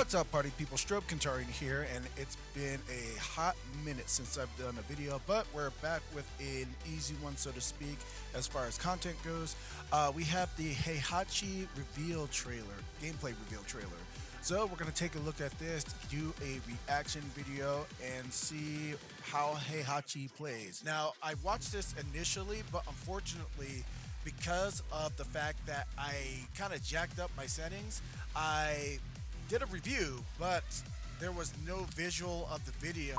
What's up, party people? Strobe Kentarian here, and it's been a hot minute since I've done a video, but we're back with an easy one, so to speak, as far as content goes. We have the Heihachi reveal trailer, gameplay reveal trailer. So we're going to take a look at this, do a reaction video, and see how Heihachi plays. Now, I watched this initially, but unfortunately, because of the fact that I kind of jacked up my settings, I did a review, but there was no visual of the video.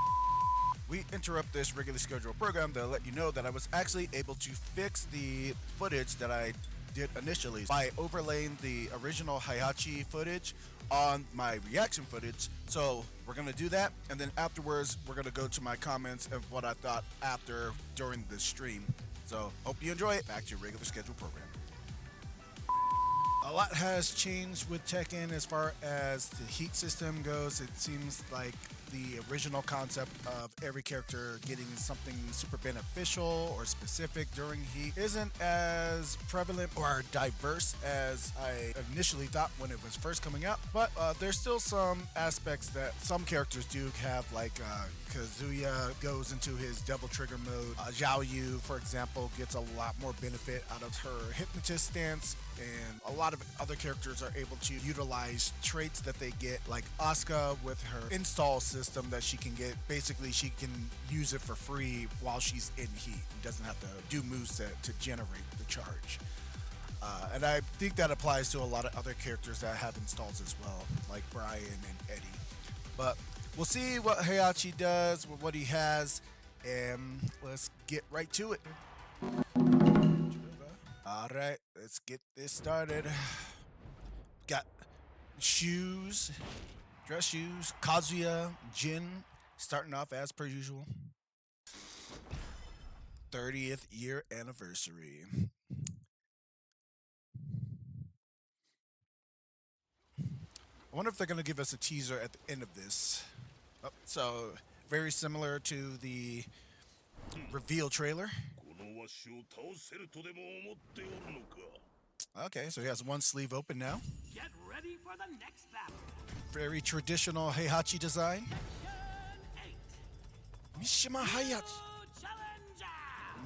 We interrupt this regularly scheduled program to let you know that I was actually able to fix the footage that I did initially by overlaying the original Heihachi footage on my reaction footage. So we're gonna do that, and then afterwards we're gonna go to my comments of what I thought after during the stream. So hope you enjoy it. Back to your regular scheduled program. A lot has changed with Tekken as far as the heat system goes. It seems like the original concept of every character getting something super beneficial or specific during heat isn't as prevalent or diverse as I initially thought when it was first coming out, but there's still some aspects that some characters do have, like Kazuya goes into his Devil Trigger mode. Zhao Yu, for example, gets a lot more benefit out of her hypnotist stance, and a lot of other characters are able to utilize traits that they get, like Asuka with her install system that she can get. Basically, she can use it for free while she's in heat. Doesn't have to do moveset to generate the charge. And I think that applies to a lot of other characters that have installs as well, like Brian and Eddie. But we'll see what Heihachi does with what he has, and let's get right to it. Alright, let's get this started. Got shoes, dress shoes, Kazuya, Jin, starting off as per usual. 30th year anniversary. I wonder if they're going to give us a teaser at the end of this. Oh, so, very similar to the reveal trailer. Okay, so he has one sleeve open now. Get ready for the next battle. Very traditional Heihachi design. Mishima Heihachi. Challenger.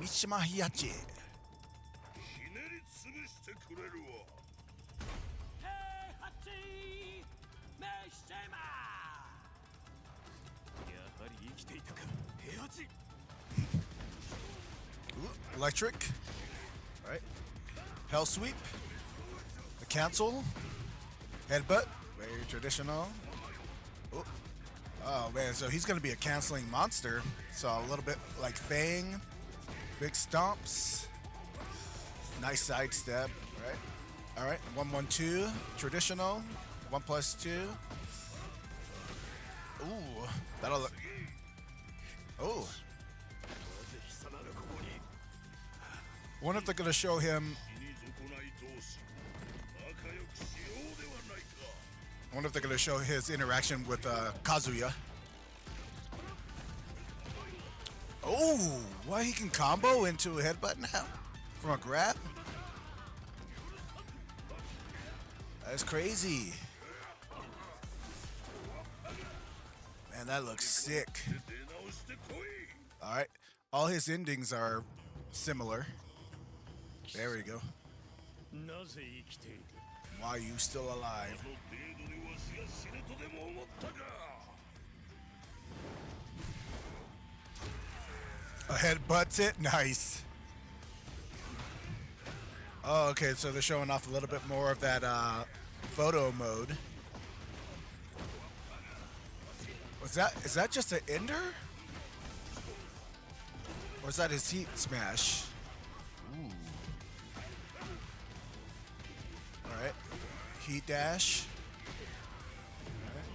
Mishima Heihachi. Heihachi Mishima. Ooh, electric. All right. Hell sweep. The cancel. Headbutt. Very traditional. Ooh. Oh man, so he's gonna be a canceling monster. So a little bit like Fang. Big stomps. Nice sidestep. Right. All right. 1-1-2. Traditional. 1+2. Ooh. That'll look. Oh. Wonder if they're gonna show him. I wonder if they're gonna show his interaction with Kazuya. Oh, why he can combo into a headbutt now from a grab? That's crazy. Man, that looks sick. All right, all his endings are similar. There we go. Why are you still alive? A headbutts it? Nice. Oh, okay, so they're showing off a little bit more of that photo mode. Is that just an ender? Or is that his heat smash? Ooh. Alright. Heat dash. Alright.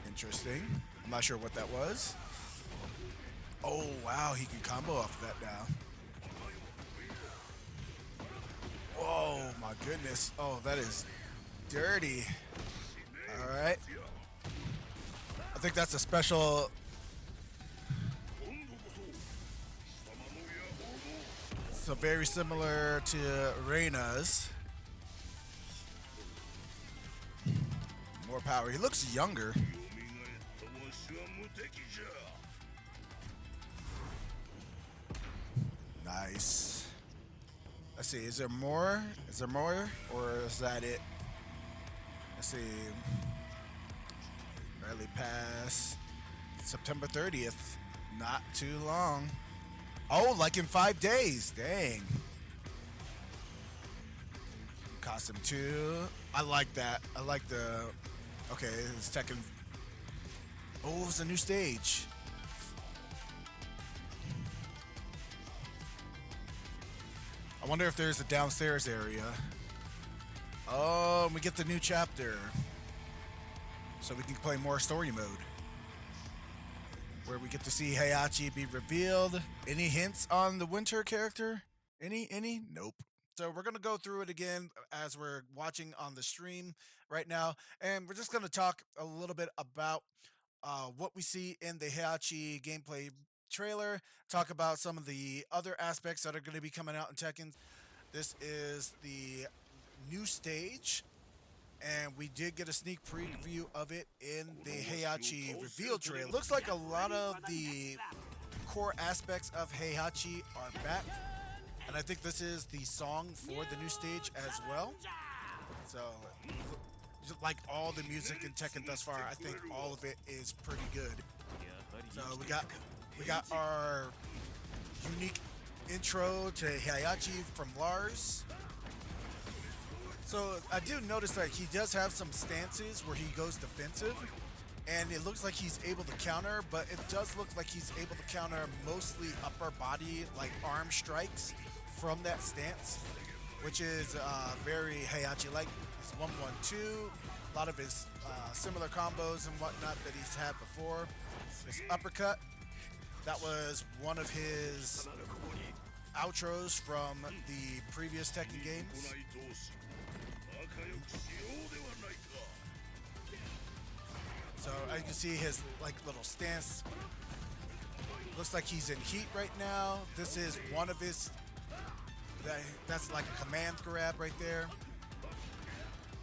Interesting. I'm not sure what that was. Oh wow, he can combo off of that now. Whoa, my goodness. Oh, that is dirty. Alright. I think that's a special So very similar to Reina's. More power. He looks younger. Nice. Let's see. Is there more? Is there more? Or is that it? Let's see. Early pass. September 30th. Not too long. Oh, like in 5 days. Dang. Costume 2. I like that. I like the. Okay, it's Tekken. Oh, it's a new stage. I wonder if there's a downstairs area. Oh, we get the new chapter. So we can play more story mode. Where we get to see Heihachi be revealed. Any hints on the Winter character? Any? Nope. So we're gonna go through it again as we're watching on the stream right now, and we're just gonna talk a little bit about what we see in the Heihachi gameplay trailer. Talk about some of the other aspects that are going to be coming out in Tekken. This is the new stage, and we did get a sneak preview of it in the Heihachi reveal trailer. Looks like a lot of the core aspects of Heihachi are back, and I think this is the song for the new stage as well. So, just like all the music in Tekken thus far, I think all of it is pretty good. So we got our unique intro to Heihachi from Lars. So I do notice that he does have some stances where he goes defensive, and it looks like he's able to counter, but it does look like he's able to counter mostly upper body, like arm strikes from that stance, which is very Heihachi-like. His 1-1-2, a lot of his similar combos and whatnot that he's had before. His uppercut, that was one of his outros from the previous Tekken games. So as you can see, his like little stance looks like he's in heat right now. This is one of his. That's like a command grab right there,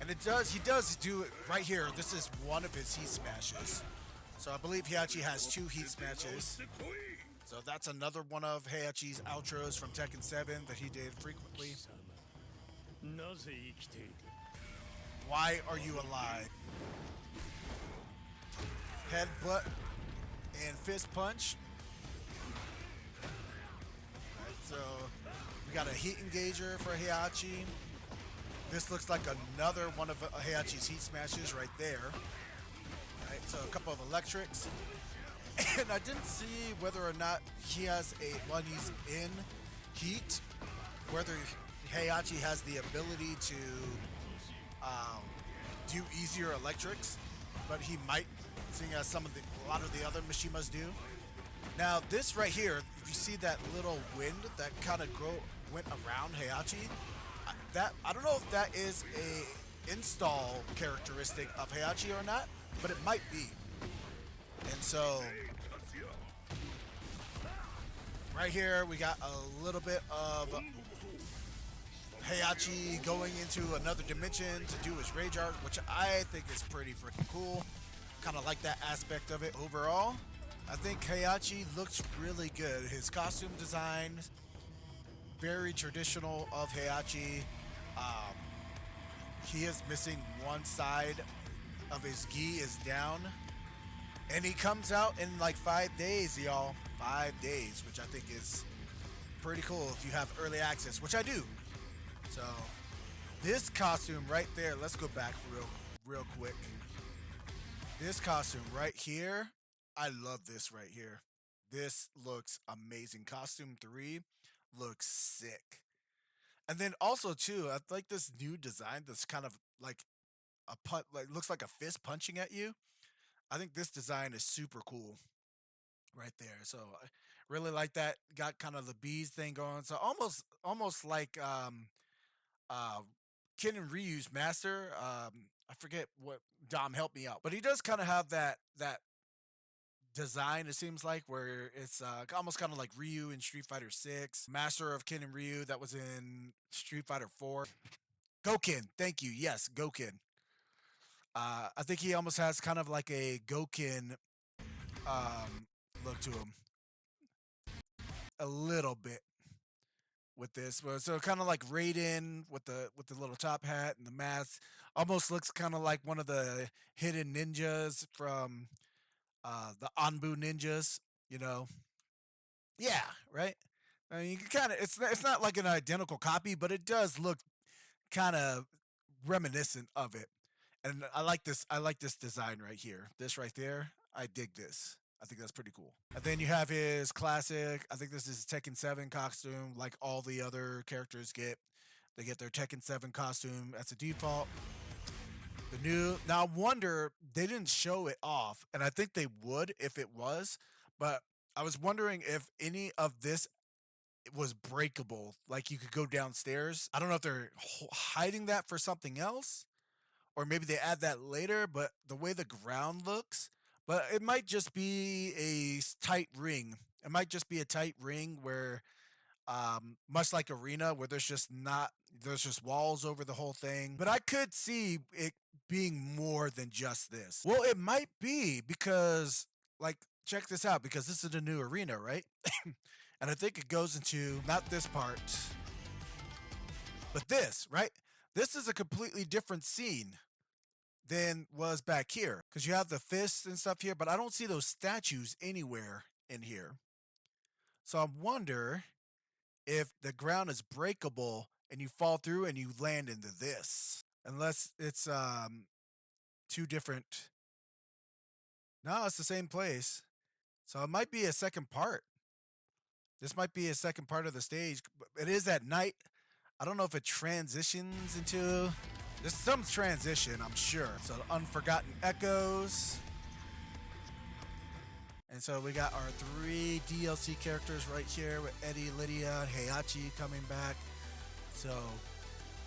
and he does do it right here. This is one of his heat smashes. So I believe Heihachi has 2 heat smashes. So that's another one of Heihachi's outros from Tekken 7 that he did frequently. Why are you alive? Headbutt and fist punch. Alright, so we got a heat engager for Heihachi. This looks like another one of Heihachi's heat smashes right there. Alright, so a couple of electrics. And I didn't see whether or not he has when he's in heat, whether Heihachi has the ability to do easier electrics, but he might, seeing as a lot of the other Mishimas do. Now this right here, if you see that little wind that kind of went around Heihachi, I don't know if that is a install characteristic of Heihachi or not, but it might be. And so right here we got a little bit of Heihachi going into another dimension to do his rage art, which I think is pretty freaking cool. Kind of like that aspect of it overall. I think Heihachi looks really good. His costume design, very traditional of Heihachi. He is missing one side of his gi is down. And he comes out in like 5 days, y'all. 5 days, which I think is pretty cool if you have early access, which I do. So this costume right there, let's go back real quick. This costume right here, I love this right here. This looks amazing. Costume 3 looks sick. And then also too, I like this new design that's kind of like looks like a fist punching at you. I think this design is super cool right there. So I really like that. Got kind of the bees thing going. So almost like uh Ken and Ryu's master. I forget what Dom helped me out, but he does kind of have that design, it seems like, where it's almost kind of like Ryu in Street Fighter 6, Master of Ken and Ryu that was in Street Fighter 4. Goken, thank you. Yes, Goken. I think he almost has kind of like a Goken um, look to him a little bit with this. So kind of like Raiden with the little top hat and the mask. Almost looks kind of like one of the hidden ninjas from the Anbu ninjas. You know, yeah, right. I mean, you can kind of it's not like an identical copy, but it does look kind of reminiscent of it. And I like this. I like this design right here. This right there. I dig this. I think that's pretty cool. And then you have his classic. I think this is Tekken 7 costume, like all the other characters get. They get their Tekken 7 costume as a default. The new now, I wonder they didn't show it off, and I think they would if it was. But I was wondering if any of this was breakable, like you could go downstairs. I don't know if they're hiding that for something else, or maybe they add that later, but the way the ground looks, but it might just be a tight ring. It might just be a tight ring where much like arena where there's just walls over the whole thing. But I could see it being more than just this. Well, it might be because like check this out because this is the new arena, right? And I think it goes into not this part, but this, right? This is a completely different scene than was back here because you have the fists and stuff here, but I don't see those statues anywhere in here. So I wonder if the ground is breakable and you fall through and you land into this, unless it's two different. No, it's the same place. So it might be a second part. This might be a second part of the stage. It is at night. I don't know if it transitions into. There's some transition, I'm sure. So Unforgotten Echoes. And so we got our 3 DLC characters right here with Eddie, Lydia, and Heihachi coming back. So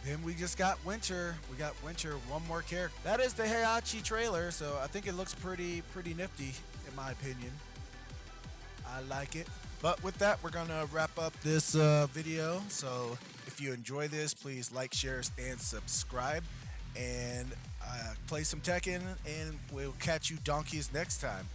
then we just got Winter. We got Winter, one more character. That is the Heihachi trailer, so I think it looks pretty nifty in my opinion. I like it. But with that, we're gonna wrap up this video. So if you enjoy this, please like, share, and subscribe. And play some Tekken, and we'll catch you donkeys next time.